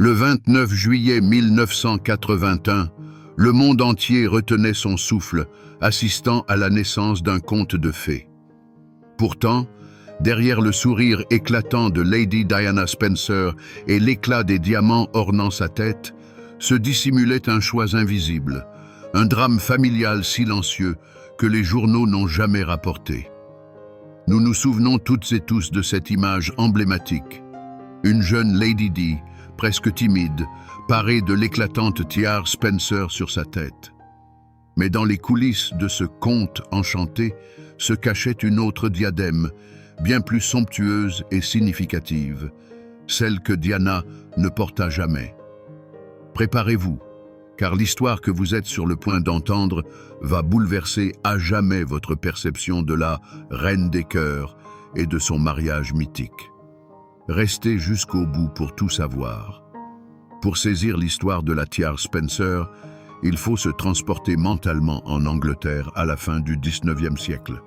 Le 29 juillet 1981, le monde entier retenait son souffle, assistant à la naissance d'un conte de fées. Pourtant, derrière le sourire éclatant de Lady Diana Spencer et l'éclat des diamants ornant sa tête, se dissimulait un choix invisible, un drame familial silencieux que les journaux n'ont jamais rapporté. Nous nous souvenons toutes et tous de cette image emblématique. Une jeune Lady Di, presque timide, parée de l'éclatante tiare Spencer sur sa tête. Mais dans les coulisses de ce conte enchanté se cachait une autre diadème, bien plus somptueuse et significative, celle que Diana ne porta jamais. Préparez-vous, car l'histoire que vous êtes sur le point d'entendre va bouleverser à jamais votre perception de la Reine des Cœurs et de son mariage mythique. Restez jusqu'au bout pour tout savoir. Pour saisir l'histoire de la tiare Spencer, il faut se transporter mentalement en Angleterre à la fin du XIXe siècle.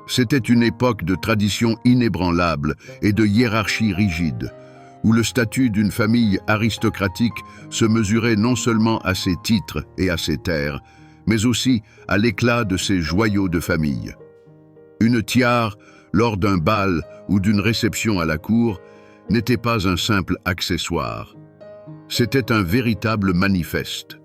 C'était une époque de tradition inébranlable et de hiérarchie rigide, où le statut d'une famille aristocratique se mesurait non seulement à ses titres et à ses terres, mais aussi à l'éclat de ses joyaux de famille. Une tiare, lors d'un bal ou d'une réception à la cour, n'était pas un simple accessoire. C'était un véritable manifeste.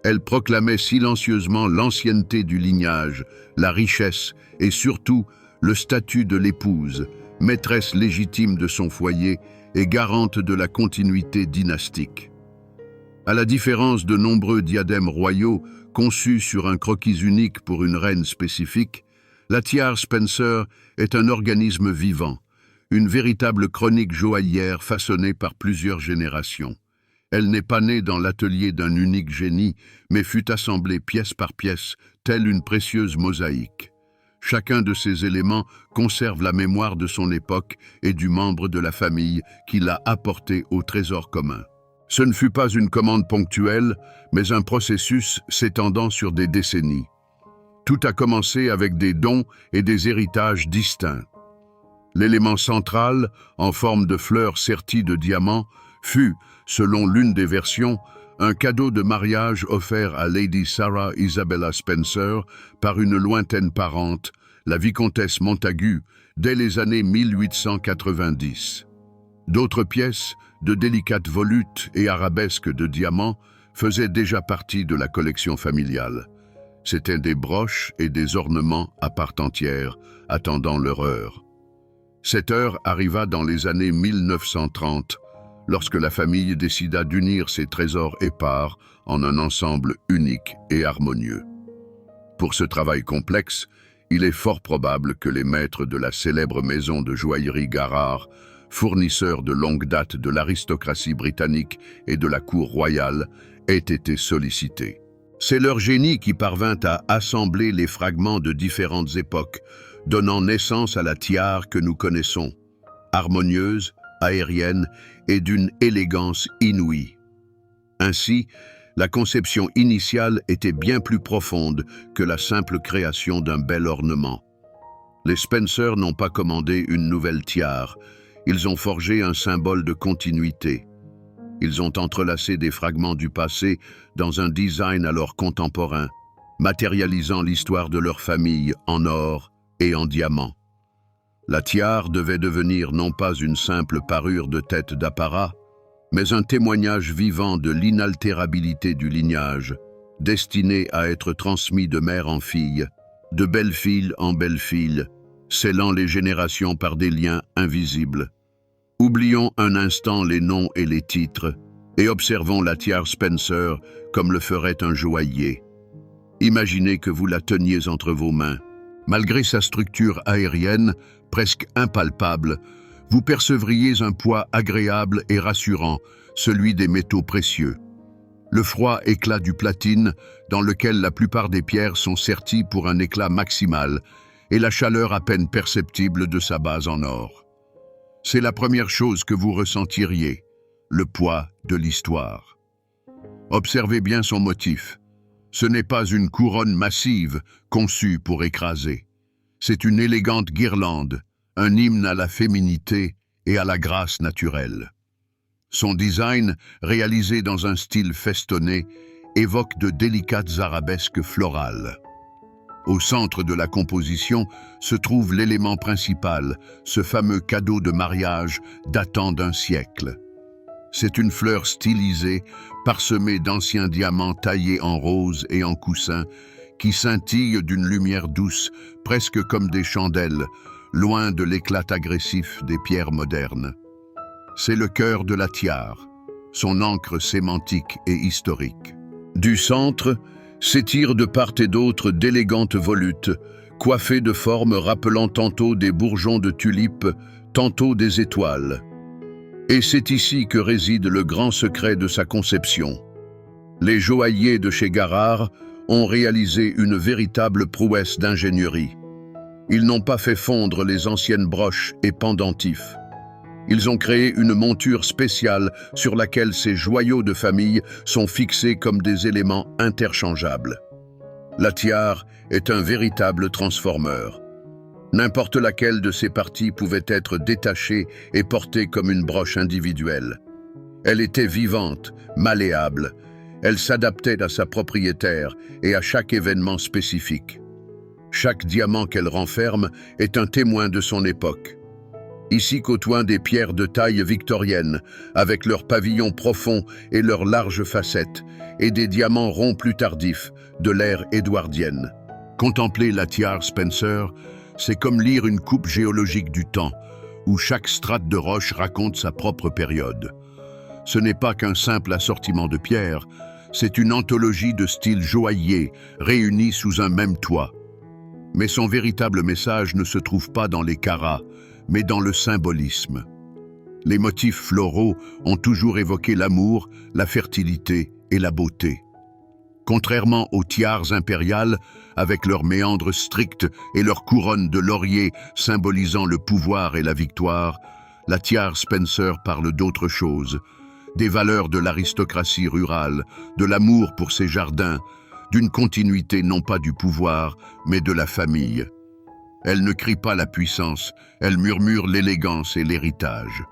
Elle proclamait silencieusement l'ancienneté du lignage, la richesse et surtout le statut de l'épouse, maîtresse légitime de son foyer et garante de la continuité dynastique. À la différence de nombreux diadèmes royaux conçus sur un croquis unique pour une reine spécifique, la tiare Spencer est un organisme vivant, une véritable chronique joaillière façonnée par plusieurs générations. Elle n'est pas née dans l'atelier d'un unique génie, mais fut assemblée pièce par pièce, telle une précieuse mosaïque. Chacun de ces éléments conserve la mémoire de son époque et du membre de la famille qui l'a apporté au trésor commun. Ce ne fut pas une commande ponctuelle, mais un processus s'étendant sur des décennies. Tout a commencé avec des dons et des héritages distincts. L'élément central, en forme de fleurs serties de diamants, fut, selon l'une des versions, un cadeau de mariage offert à Lady Sarah Isabella Spencer par une lointaine parente, la vicomtesse Montagu, dès les années 1890. D'autres pièces, de délicates volutes et arabesques de diamants, faisaient déjà partie de la collection familiale. C'étaient des broches et des ornements à part entière, attendant leur heure. Cette heure arriva dans les années 1930, lorsque la famille décida d'unir ses trésors épars en un ensemble unique et harmonieux. Pour ce travail complexe, il est fort probable que les maîtres de la célèbre maison de joaillerie Garrard, fournisseurs de longue date de l'aristocratie britannique et de la cour royale, aient été sollicités. C'est leur génie qui parvint à assembler les fragments de différentes époques, donnant naissance à la tiare que nous connaissons, harmonieuse, aérienne et d'une élégance inouïe. Ainsi, la conception initiale était bien plus profonde que la simple création d'un bel ornement. Les Spencer n'ont pas commandé une nouvelle tiare, ils ont forgé un symbole de continuité. Ils ont entrelacé des fragments du passé dans un design alors contemporain, matérialisant l'histoire de leur famille en or et en diamant. La tiare devait devenir non pas une simple parure de tête d'apparat, mais un témoignage vivant de l'inaltérabilité du lignage, destiné à être transmis de mère en fille, de belle-fille en belle-fille, scellant les générations par des liens invisibles. Oublions un instant les noms et les titres, et observons la tiare Spencer comme le ferait un joaillier. Imaginez que vous la teniez entre vos mains. Malgré sa structure aérienne, presque impalpable, vous percevriez un poids agréable et rassurant, celui des métaux précieux. Le froid éclat du platine, dans lequel la plupart des pierres sont serties pour un éclat maximal, et la chaleur à peine perceptible de sa base en or. C'est la première chose que vous ressentiriez, le poids de l'histoire. Observez bien son motif. Ce n'est pas une couronne massive conçue pour écraser. C'est une élégante guirlande, un hymne à la féminité et à la grâce naturelle. Son design, réalisé dans un style festonné, évoque de délicates arabesques florales. Au centre de la composition se trouve l'élément principal, ce fameux cadeau de mariage datant d'un siècle. C'est une fleur stylisée, parsemée d'anciens diamants taillés en rose et en coussin, qui scintillent d'une lumière douce, presque comme des chandelles, loin de l'éclat agressif des pierres modernes. C'est le cœur de la tiare, son ancre sémantique et historique. Du centre s'étirent de part et d'autre d'élégantes volutes, coiffées de formes rappelant tantôt des bourgeons de tulipes, tantôt des étoiles. Et c'est ici que réside le grand secret de sa conception. Les joailliers de chez Garrard ont réalisé une véritable prouesse d'ingénierie. Ils n'ont pas fait fondre les anciennes broches et pendentifs. Ils ont créé une monture spéciale sur laquelle ces joyaux de famille sont fixés comme des éléments interchangeables. La tiare est un véritable transformeur. N'importe laquelle de ses parties pouvait être détachée et portée comme une broche individuelle. Elle était vivante, malléable. Elle s'adaptait à sa propriétaire et à chaque événement spécifique. Chaque diamant qu'elle renferme est un témoin de son époque. Ici côtoient des pierres de taille victorienne, avec leurs pavillons profonds et leurs larges facettes, et des diamants ronds plus tardifs, de l'ère édouardienne. Contempler la tiare Spencer, c'est comme lire une coupe géologique du temps, où chaque strate de roche raconte sa propre période. Ce n'est pas qu'un simple assortiment de pierres, c'est une anthologie de styles joailliers, réunis sous un même toit. Mais son véritable message ne se trouve pas dans les carats, mais dans le symbolisme. Les motifs floraux ont toujours évoqué l'amour, la fertilité et la beauté. Contrairement aux tiares impériales, avec leurs méandres stricts et leurs couronnes de laurier symbolisant le pouvoir et la victoire, la tiare Spencer parle d'autre chose, des valeurs de l'aristocratie rurale, de l'amour pour ses jardins, d'une continuité non pas du pouvoir, mais de la famille. Elle ne crie pas la puissance, elle murmure l'élégance et l'héritage.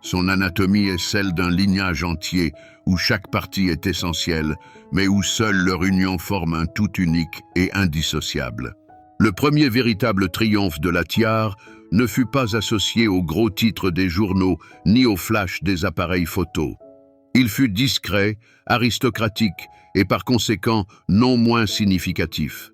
Son anatomie est celle d'un lignage entier, où chaque partie est essentielle, mais où seule leur union forme un tout unique et indissociable. Le premier véritable triomphe de la tiare ne fut pas associé aux gros titres des journaux, ni au flash des appareils photo. Il fut discret, aristocratique et par conséquent non moins significatif.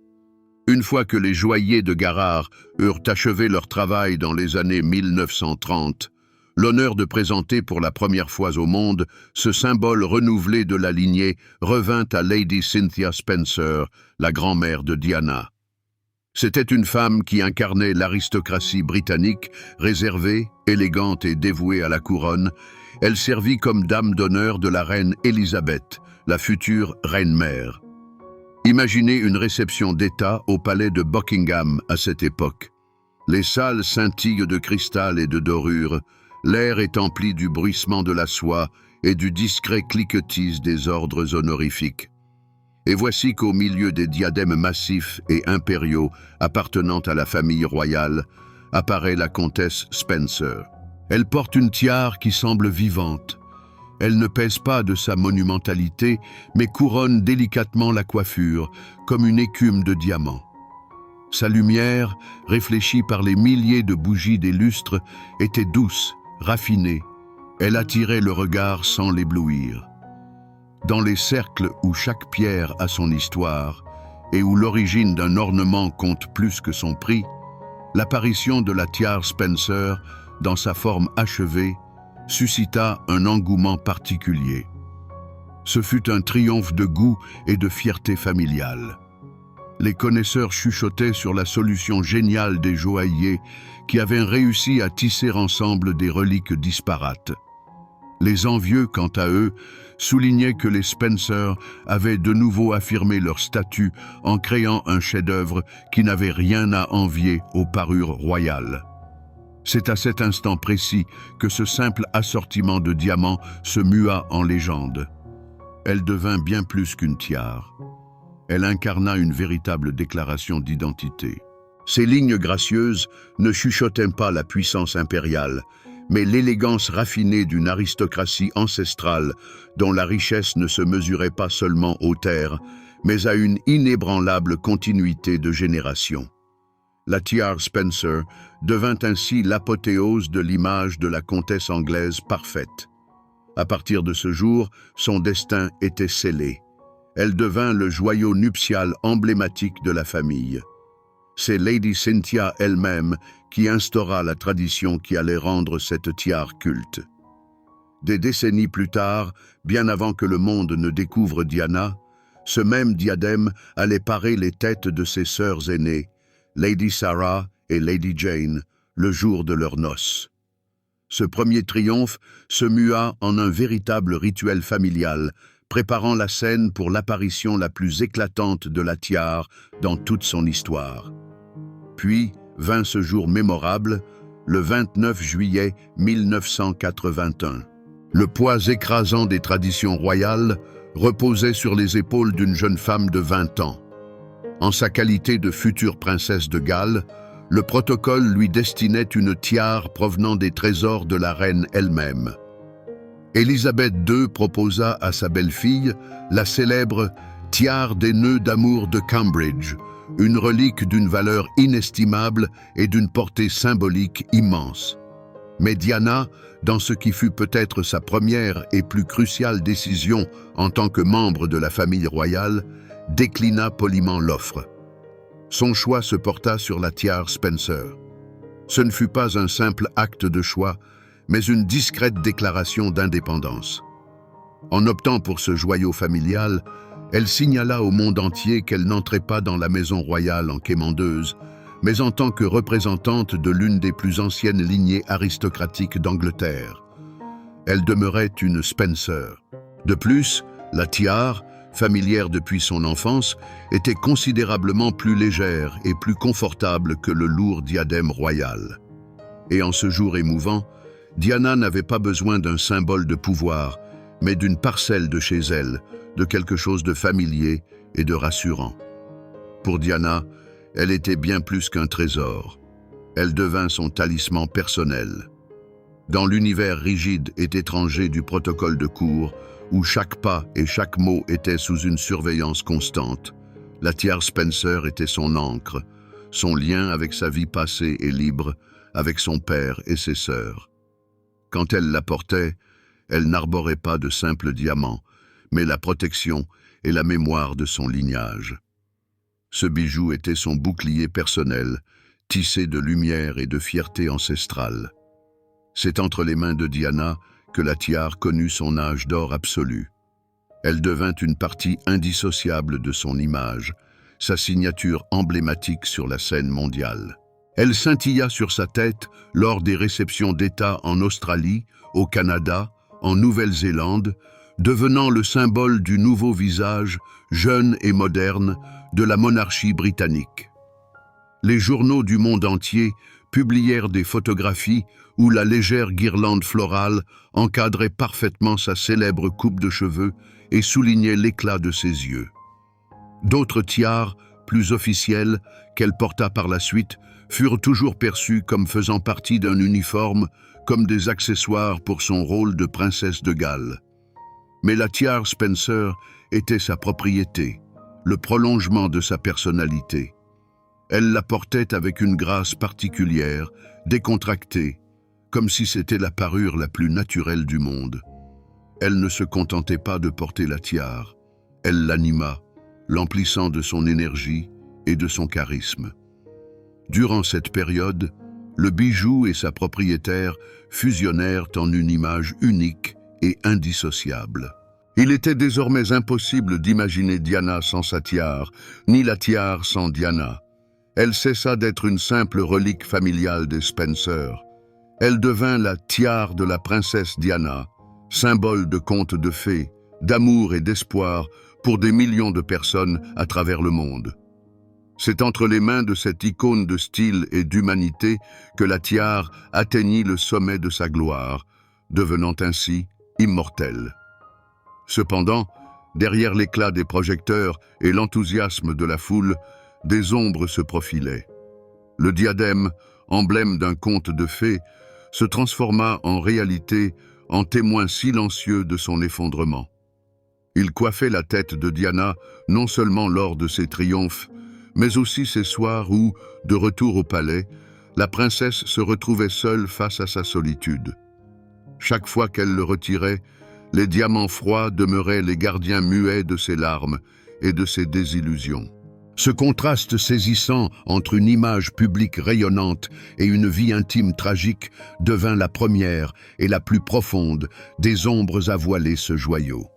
Une fois que les joailliers de Garrard eurent achevé leur travail dans les années 1930, l'honneur de présenter pour la première fois au monde ce symbole renouvelé de la lignée revint à Lady Cynthia Spencer, la grand-mère de Diana. C'était une femme qui incarnait l'aristocratie britannique, réservée, élégante et dévouée à la couronne. Elle servit comme dame d'honneur de la reine Élisabeth, la future reine-mère. Imaginez une réception d'État au palais de Buckingham à cette époque. Les salles scintillent de cristal et de dorure, l'air est empli du bruissement de la soie et du discret cliquetis des ordres honorifiques. Et voici qu'au milieu des diadèmes massifs et impériaux appartenant à la famille royale, apparaît la comtesse Spencer. Elle porte une tiare qui semble vivante. Elle ne pèse pas de sa monumentalité, mais couronne délicatement la coiffure, comme une écume de diamants. Sa lumière, réfléchie par les milliers de bougies des lustres, était douce, raffinée. Elle attirait le regard sans l'éblouir. Dans les cercles où chaque pierre a son histoire, et où l'origine d'un ornement compte plus que son prix, l'apparition de la tiare Spencer, dans sa forme achevée, suscita un engouement particulier. Ce fut un triomphe de goût et de fierté familiale. Les connaisseurs chuchotaient sur la solution géniale des joailliers qui avaient réussi à tisser ensemble des reliques disparates. Les envieux, quant à eux, soulignaient que les Spencer avaient de nouveau affirmé leur statut en créant un chef-d'œuvre qui n'avait rien à envier aux parures royales. C'est à cet instant précis que ce simple assortiment de diamants se mua en légende. Elle devint bien plus qu'une tiare. Elle incarna une véritable déclaration d'identité. Ces lignes gracieuses ne chuchotaient pas la puissance impériale, mais l'élégance raffinée d'une aristocratie ancestrale dont la richesse ne se mesurait pas seulement aux terres, mais à une inébranlable continuité de générations. La tiare Spencer devint ainsi l'apothéose de l'image de la comtesse anglaise parfaite. À partir de ce jour, son destin était scellé. Elle devint le joyau nuptial emblématique de la famille. C'est Lady Cynthia elle-même qui instaura la tradition qui allait rendre cette tiare culte. Des décennies plus tard, bien avant que le monde ne découvre Diana, ce même diadème allait parer les têtes de ses sœurs aînées, Lady Sarah et Lady Jane, le jour de leurs noces. Ce premier triomphe se mua en un véritable rituel familial, préparant la scène pour l'apparition la plus éclatante de la tiare dans toute son histoire. Puis vint ce jour mémorable, le 29 juillet 1981. Le poids écrasant des traditions royales reposait sur les épaules d'une jeune femme de 20 ans. En sa qualité de future princesse de Galles, le protocole lui destinait une tiare provenant des trésors de la reine elle-même. Élisabeth II proposa à sa belle-fille la célèbre tiare des nœuds d'amour de Cambridge, une relique d'une valeur inestimable et d'une portée symbolique immense. Mais Diana, dans ce qui fut peut-être sa première et plus cruciale décision en tant que membre de la famille royale, déclina poliment l'offre. Son choix se porta sur la tiare Spencer. Ce ne fut pas un simple acte de choix, mais une discrète déclaration d'indépendance. En optant pour ce joyau familial, elle signala au monde entier qu'elle n'entrait pas dans la maison royale en quémandeuse, mais en tant que représentante de l'une des plus anciennes lignées aristocratiques d'Angleterre. Elle demeurait une Spencer. De plus, la tiare, familière depuis son enfance, était considérablement plus légère et plus confortable que le lourd diadème royal. Et en ce jour émouvant, Diana n'avait pas besoin d'un symbole de pouvoir, mais d'une parcelle de chez elle, de quelque chose de familier et de rassurant. Pour Diana, elle était bien plus qu'un trésor. Elle devint son talisman personnel. Dans l'univers rigide et étranger du protocole de cour, où chaque pas et chaque mot étaient sous une surveillance constante, la tiare Spencer était son ancre, son lien avec sa vie passée et libre, avec son père et ses sœurs. Quand elle la portait, elle n'arborait pas de simples diamants, mais la protection et la mémoire de son lignage. Ce bijou était son bouclier personnel, tissé de lumière et de fierté ancestrale. C'est entre les mains de Diana que la tiare connut son âge d'or absolu. Elle devint une partie indissociable de son image, sa signature emblématique sur la scène mondiale. Elle scintilla sur sa tête lors des réceptions d'État en Australie, au Canada, en Nouvelle-Zélande, devenant le symbole du nouveau visage, jeune et moderne, de la monarchie britannique. Les journaux du monde entier publièrent des photographies où la légère guirlande florale encadrait parfaitement sa célèbre coupe de cheveux et soulignait l'éclat de ses yeux. D'autres tiares, plus officielles, qu'elle porta par la suite, furent toujours perçues comme faisant partie d'un uniforme, comme des accessoires pour son rôle de princesse de Galles. Mais la tiare Spencer était sa propriété, le prolongement de sa personnalité. Elle la portait avec une grâce particulière, décontractée, comme si c'était la parure la plus naturelle du monde. Elle ne se contentait pas de porter la tiare, elle l'anima, l'emplissant de son énergie et de son charisme. Durant cette période, le bijou et sa propriétaire fusionnèrent en une image unique et indissociable. Il était désormais impossible d'imaginer Diana sans sa tiare, ni la tiare sans Diana. Elle cessa d'être une simple relique familiale des Spencer. Elle devint la tiare de la princesse Diana, symbole de contes de fées, d'amour et d'espoir pour des millions de personnes à travers le monde. C'est entre les mains de cette icône de style et d'humanité que la tiare atteignit le sommet de sa gloire, devenant ainsi immortelle. Cependant, derrière l'éclat des projecteurs et l'enthousiasme de la foule, des ombres se profilaient. Le diadème, emblème d'un conte de fées, se transforma en réalité en témoin silencieux de son effondrement. Il coiffait la tête de Diana non seulement lors de ses triomphes, mais aussi ces soirs où, de retour au palais, la princesse se retrouvait seule face à sa solitude. Chaque fois qu'elle le retirait, les diamants froids demeuraient les gardiens muets de ses larmes et de ses désillusions. Ce contraste saisissant entre une image publique rayonnante et une vie intime tragique devint la première et la plus profonde des ombres à voiler ce joyau.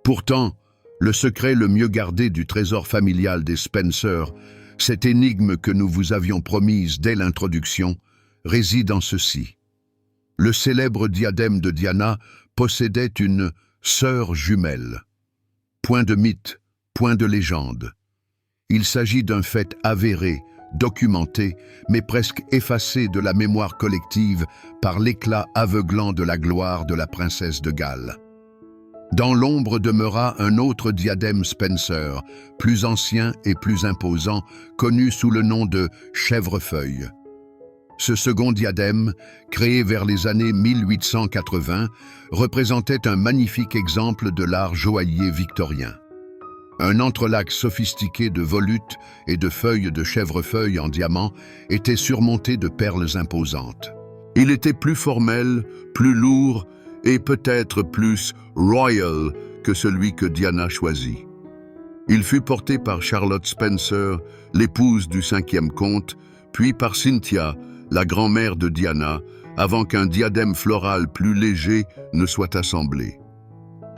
Pourtant, le secret le mieux gardé du trésor familial des Spencer, cette énigme que nous vous avions promise dès l'introduction, réside en ceci. Le célèbre diadème de Diana possédait une sœur jumelle. Point de mythe, point de légende. Il s'agit d'un fait avéré, documenté, mais presque effacé de la mémoire collective par l'éclat aveuglant de la gloire de la princesse de Galles. Dans l'ombre demeura un autre diadème Spencer, plus ancien et plus imposant, connu sous le nom de chèvrefeuille. Ce second diadème, créé vers les années 1880, représentait un magnifique exemple de l'art joaillier victorien. Un entrelac sophistiqué de volutes et de feuilles de chèvrefeuille en diamant était surmonté de perles imposantes. Il était plus formel, plus lourd et peut-être plus royal que celui que Diana choisit. Il fut porté par Charlotte Spencer, l'épouse du 5e comte, puis par Cynthia, la grand-mère de Diana, avant qu'un diadème floral plus léger ne soit assemblé.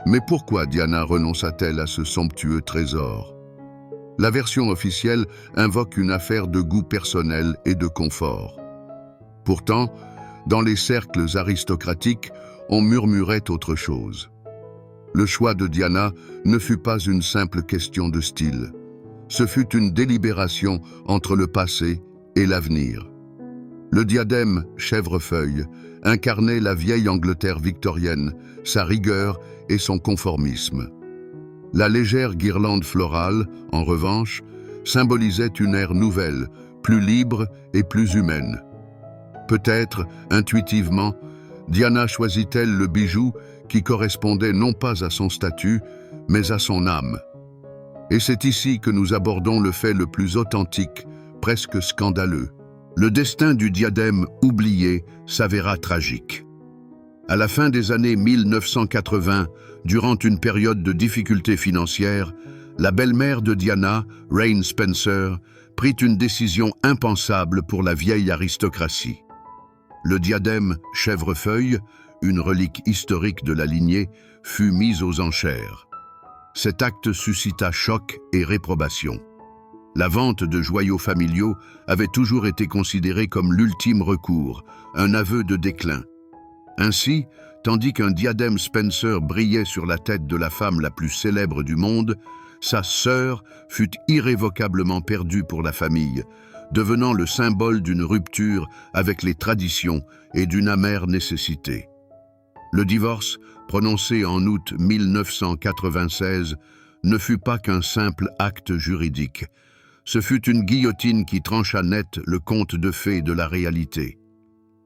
Mais pourquoi Diana renonça-t-elle à ce somptueux trésor? La version officielle invoque une affaire de goût personnel et de confort. Pourtant, dans les cercles aristocratiques, on murmurait autre chose. Le choix de Diana ne fut pas une simple question de style. Ce fut une délibération entre le passé et l'avenir. Le diadème chèvrefeuille incarnait la vieille Angleterre victorienne, sa rigueur et son conformisme. La légère guirlande florale, en revanche, symbolisait une ère nouvelle, plus libre et plus humaine. Peut-être, intuitivement, Diana choisit-elle le bijou qui correspondait non pas à son statut, mais à son âme. Et c'est ici que nous abordons le fait le plus authentique, presque scandaleux. Le destin du diadème oublié s'avéra tragique. À la fin des années 1980, durant une période de difficultés financières, la belle-mère de Diana, Reine Spencer, prit une décision impensable pour la vieille aristocratie. Le diadème chèvrefeuille, une relique historique de la lignée, fut mis aux enchères. Cet acte suscita choc et réprobation. La vente de joyaux familiaux avait toujours été considérée comme l'ultime recours, un aveu de déclin. Ainsi, tandis qu'un diadème Spencer brillait sur la tête de la femme la plus célèbre du monde, sa sœur fut irrévocablement perdue pour la famille, devenant le symbole d'une rupture avec les traditions et d'une amère nécessité. Le divorce, prononcé en août 1996, ne fut pas qu'un simple acte juridique. Ce fut une guillotine qui trancha net le conte de fées de la réalité.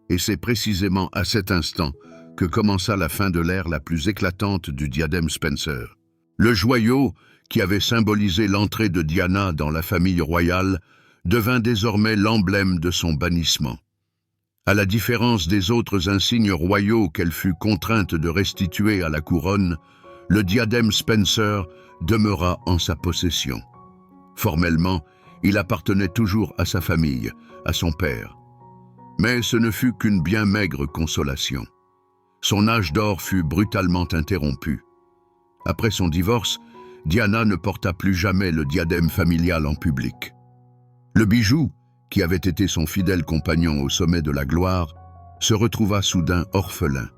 Et c'est précisément à cet instant que commença la fin de l'ère la plus éclatante du diadème Spencer. Le joyau, qui avait symbolisé l'entrée de Diana dans la famille royale, devint désormais l'emblème de son bannissement. À la différence des autres insignes royaux qu'elle fut contrainte de restituer à la couronne, le diadème Spencer demeura en sa possession. Formellement, il appartenait toujours à sa famille, à son père. Mais ce ne fut qu'une bien maigre consolation. Son âge d'or fut brutalement interrompu. Après son divorce, Diana ne porta plus jamais le diadème familial en public. Le bijou, qui avait été son fidèle compagnon au sommet de la gloire, se retrouva soudain orphelin.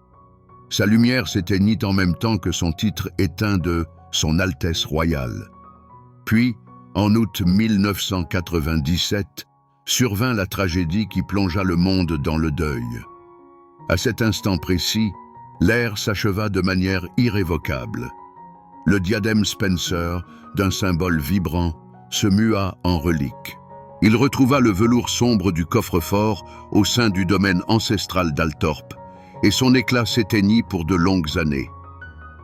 Sa lumière s'éteignit en même temps que son titre éteint de « Son Altesse royale ». Puis, en août 1997, survint la tragédie qui plongea le monde dans le deuil. À cet instant précis, l'ère s'acheva de manière irrévocable. Le diadème Spencer, d'un symbole vibrant, se mua en relique. Il retrouva le velours sombre du coffre-fort au sein du domaine ancestral d'Altorp, et son éclat s'éteignit pour de longues années.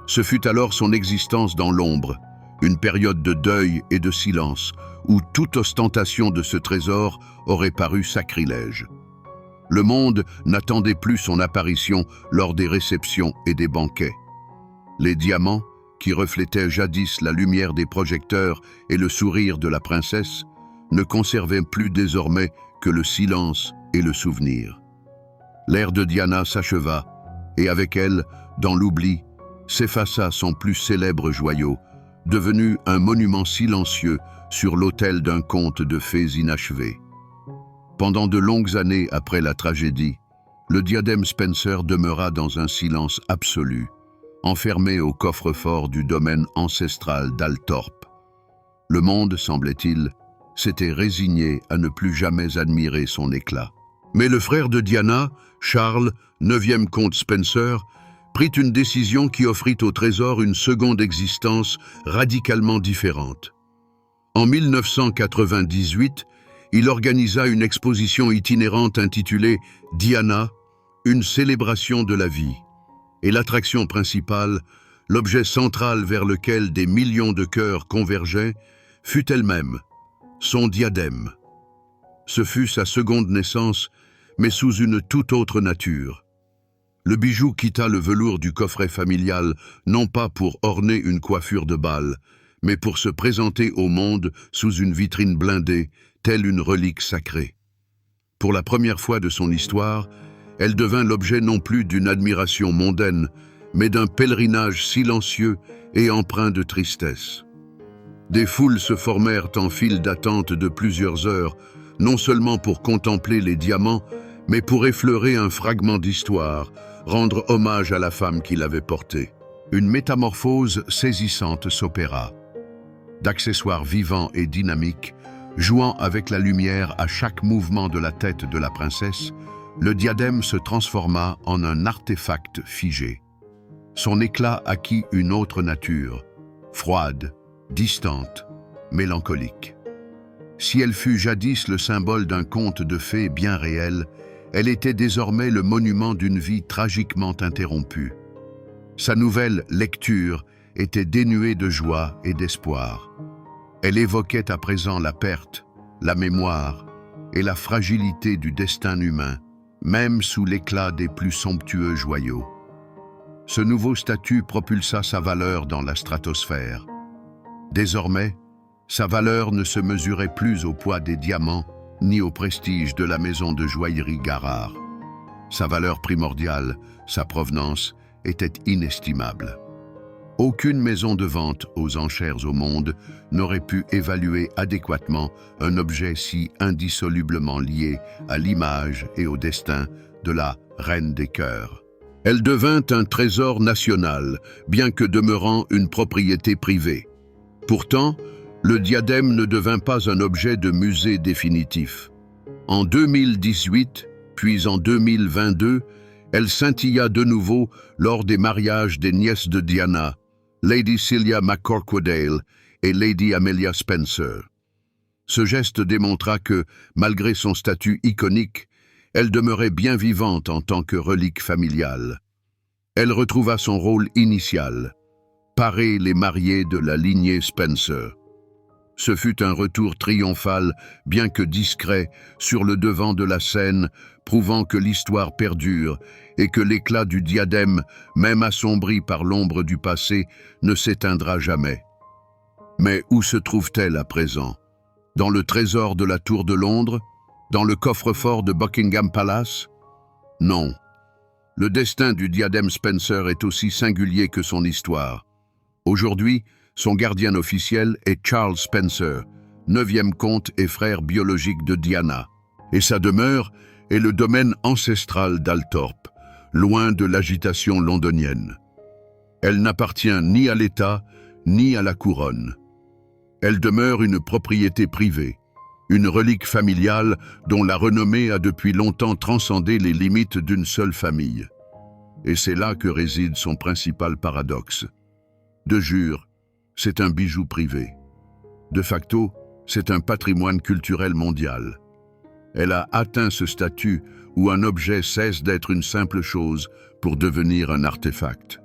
Ce fut alors son existence dans l'ombre, une période de deuil et de silence, où toute ostentation de ce trésor aurait paru sacrilège. Le monde n'attendait plus son apparition lors des réceptions et des banquets. Les diamants, qui reflétaient jadis la lumière des projecteurs et le sourire de la princesse, ne conservaient plus désormais que le silence et le souvenir. L'ère de Diana s'acheva, et avec elle, dans l'oubli, s'effaça son plus célèbre joyau, devenu un monument silencieux sur l'autel d'un conte de fées inachevé. Pendant de longues années après la tragédie, le diadème Spencer demeura dans un silence absolu, enfermé au coffre-fort du domaine ancestral d'Altorp. Le monde, semblait-il, s'était résigné à ne plus jamais admirer son éclat. Mais le frère de Diana, Charles, 9e comte Spencer, prit une décision qui offrit au trésor une seconde existence radicalement différente. En 1998, il organisa une exposition itinérante intitulée « Diana, une célébration de la vie ». Et l'attraction principale, l'objet central vers lequel des millions de cœurs convergeaient, fut elle-même son diadème. Ce fut sa seconde naissance, mais sous une toute autre nature. Le bijou quitta le velours du coffret familial, non pas pour orner une coiffure de bal, mais pour se présenter au monde sous une vitrine blindée, telle une relique sacrée. Pour la première fois de son histoire, elle devint l'objet non plus d'une admiration mondaine, mais d'un pèlerinage silencieux et empreint de tristesse. Des foules se formèrent en file d'attente de plusieurs heures, non seulement pour contempler les diamants, mais pour effleurer un fragment d'histoire, rendre hommage à la femme qui l'avait porté. Une métamorphose saisissante s'opéra. D'accessoires vivants et dynamiques, jouant avec la lumière à chaque mouvement de la tête de la princesse, le diadème se transforma en un artefact figé. Son éclat acquit une autre nature, froide, distante, mélancolique. Si elle fut jadis le symbole d'un conte de fées bien réel, elle était désormais le monument d'une vie tragiquement interrompue. Sa nouvelle lecture était dénuée de joie et d'espoir. Elle évoquait à présent la perte, la mémoire et la fragilité du destin humain, même sous l'éclat des plus somptueux joyaux. Ce nouveau statut propulsa sa valeur dans la stratosphère. Désormais, sa valeur ne se mesurait plus au poids des diamants ni au prestige de la maison de joaillerie Garrard. Sa valeur primordiale, sa provenance, était inestimable. Aucune maison de vente aux enchères au monde n'aurait pu évaluer adéquatement un objet si indissolublement lié à l'image et au destin de la Reine des Cœurs. Elle devint un trésor national, bien que demeurant une propriété privée. Pourtant, le diadème ne devint pas un objet de musée définitif. En 2018, puis en 2022, elle scintilla de nouveau lors des mariages des nièces de Diana, Lady Celia McCorquodale et Lady Amelia Spencer. Ce geste démontra que, malgré son statut iconique, elle demeurait bien vivante en tant que relique familiale. Elle retrouva son rôle initial, parer les mariés de la lignée Spencer. Ce fut un retour triomphal, bien que discret, sur le devant de la scène, prouvant que l'histoire perdure et que l'éclat du diadème, même assombri par l'ombre du passé, ne s'éteindra jamais. Mais où se trouve-t-elle à présent? Dans le trésor de la Tour de Londres? Dans le coffre-fort de Buckingham Palace? Non. Le destin du diadème Spencer est aussi singulier que son histoire. Aujourd'hui, son gardien officiel est Charles Spencer, 9e comte et frère biologique de Diana. Et sa demeure est le domaine ancestral d'Altorp, loin de l'agitation londonienne. Elle n'appartient ni à l'État, ni à la couronne. Elle demeure une propriété privée, une relique familiale dont la renommée a depuis longtemps transcendé les limites d'une seule famille. Et c'est là que réside son principal paradoxe. De jure, c'est un bijou privé. De facto, C'est un patrimoine culturel mondial. Elle a atteint ce statut où un objet cesse d'être une simple chose pour devenir un artefact.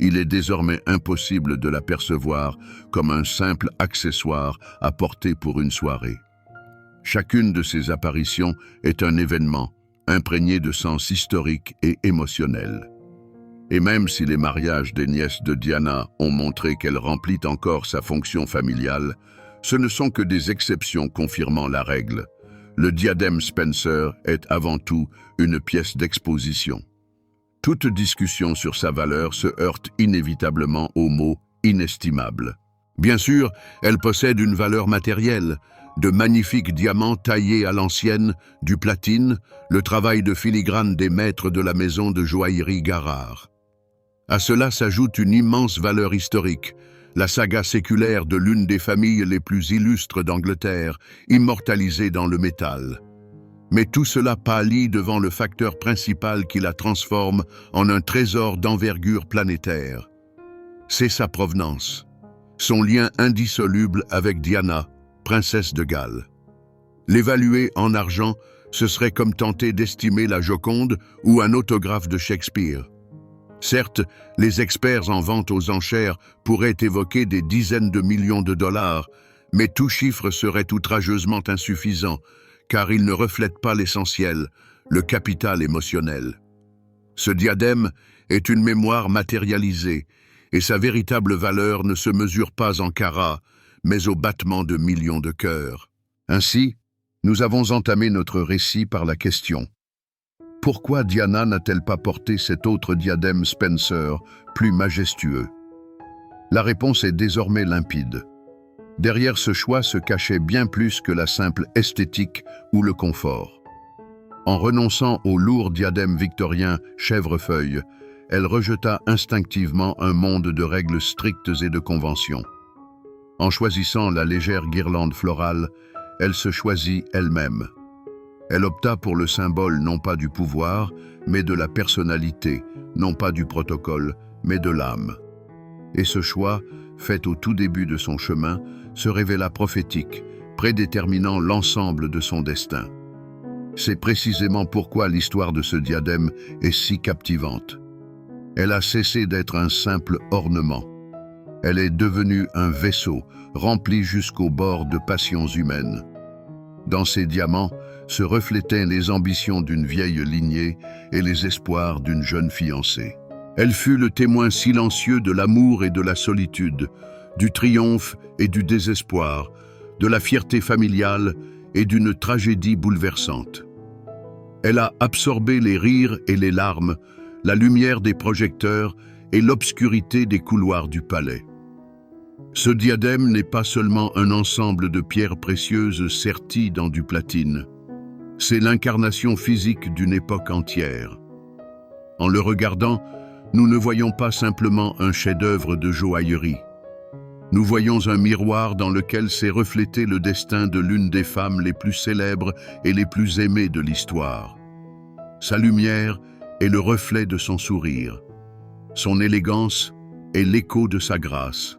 Il est désormais impossible de la percevoir comme un simple accessoire à porter pour une soirée. Chacune de ces apparitions est un événement, imprégné de sens historique et émotionnel. Et même si les mariages des nièces de Diana ont montré qu'elle remplit encore sa fonction familiale, ce ne sont que des exceptions confirmant la règle. Le diadème Spencer est avant tout une pièce d'exposition. Toute discussion sur sa valeur se heurte inévitablement au mot « inestimable ». Bien sûr, elle possède une valeur matérielle, de magnifiques diamants taillés à l'ancienne, du platine, le travail de filigrane des maîtres de la maison de joaillerie Garrard. À cela s'ajoute une immense valeur historique, la saga séculaire de l'une des familles les plus illustres d'Angleterre, immortalisée dans le métal. Mais tout cela pâlit devant le facteur principal qui la transforme en un trésor d'envergure planétaire. C'est sa provenance, son lien indissoluble avec Diana, princesse de Galles. L'évaluer en argent, ce serait comme tenter d'estimer la Joconde ou un autographe de Shakespeare. Certes, les experts en vente aux enchères pourraient évoquer des dizaines de millions de dollars, mais tout chiffre serait outrageusement insuffisant, car il ne reflète pas l'essentiel, le capital émotionnel. Ce diadème est une mémoire matérialisée, et sa véritable valeur ne se mesure pas en carats, mais au battement de millions de cœurs. Ainsi, nous avons entamé notre récit par la question: pourquoi Diana n'a-t-elle pas porté cet autre diadème Spencer, plus majestueux? La réponse est désormais limpide. Derrière ce choix se cachait bien plus que la simple esthétique ou le confort. En renonçant au lourd diadème victorien chèvrefeuille, elle rejeta instinctivement un monde de règles strictes et de conventions. En choisissant la légère guirlande florale, elle se choisit elle-même. Elle opta pour le symbole non pas du pouvoir, mais de la personnalité, non pas du protocole, mais de l'âme. Et ce choix, fait au tout début de son chemin, se révéla prophétique, prédéterminant l'ensemble de son destin. C'est précisément pourquoi l'histoire de ce diadème est si captivante. Elle a cessé d'être un simple ornement. Elle est devenue un vaisseau, rempli jusqu'au bord de passions humaines. Dans ces diamants se reflétaient les ambitions d'une vieille lignée et les espoirs d'une jeune fiancée. Elle fut le témoin silencieux de l'amour et de la solitude, du triomphe et du désespoir, de la fierté familiale et d'une tragédie bouleversante. Elle a absorbé les rires et les larmes, la lumière des projecteurs et l'obscurité des couloirs du palais. Ce diadème n'est pas seulement un ensemble de pierres précieuses serties dans du platine. C'est l'incarnation physique d'une époque entière. En le regardant, nous ne voyons pas simplement un chef-d'œuvre de joaillerie. Nous voyons un miroir dans lequel s'est reflété le destin de l'une des femmes les plus célèbres et les plus aimées de l'histoire. Sa lumière est le reflet de son sourire. Son élégance est l'écho de sa grâce.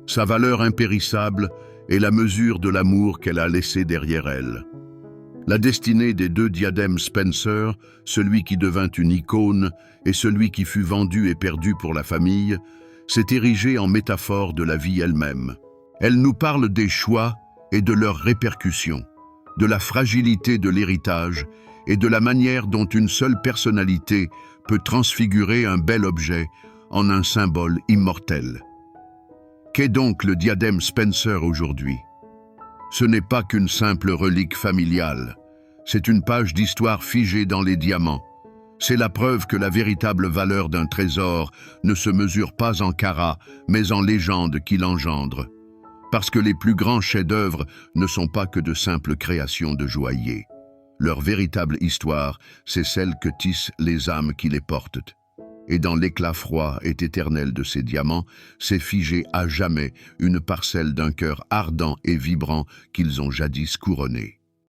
Sa valeur impérissable est la mesure de l'amour qu'elle a laissé derrière elle. La destinée des deux diadèmes Spencer, celui qui devint une icône et celui qui fut vendu et perdu pour la famille, s'est érigée en métaphore de la vie elle-même. Elle nous parle des choix et de leurs répercussions, de la fragilité de l'héritage et de la manière dont une seule personnalité peut transfigurer un bel objet en un symbole immortel. Qu'est donc le diadème Spencer aujourd'hui? Ce n'est pas qu'une simple relique familiale, c'est une page d'histoire figée dans les diamants. C'est la preuve que la véritable valeur d'un trésor ne se mesure pas en carats, mais en légende qui l'engendre. Parce que les plus grands chefs-d'œuvre ne sont pas que de simples créations de joailliers. Leur véritable histoire, c'est celle que tissent les âmes qui les portent. Et dans l'éclat froid et éternel de ces diamants, s'est figée à jamais une parcelle d'un cœur ardent et vibrant qu'ils ont jadis couronné.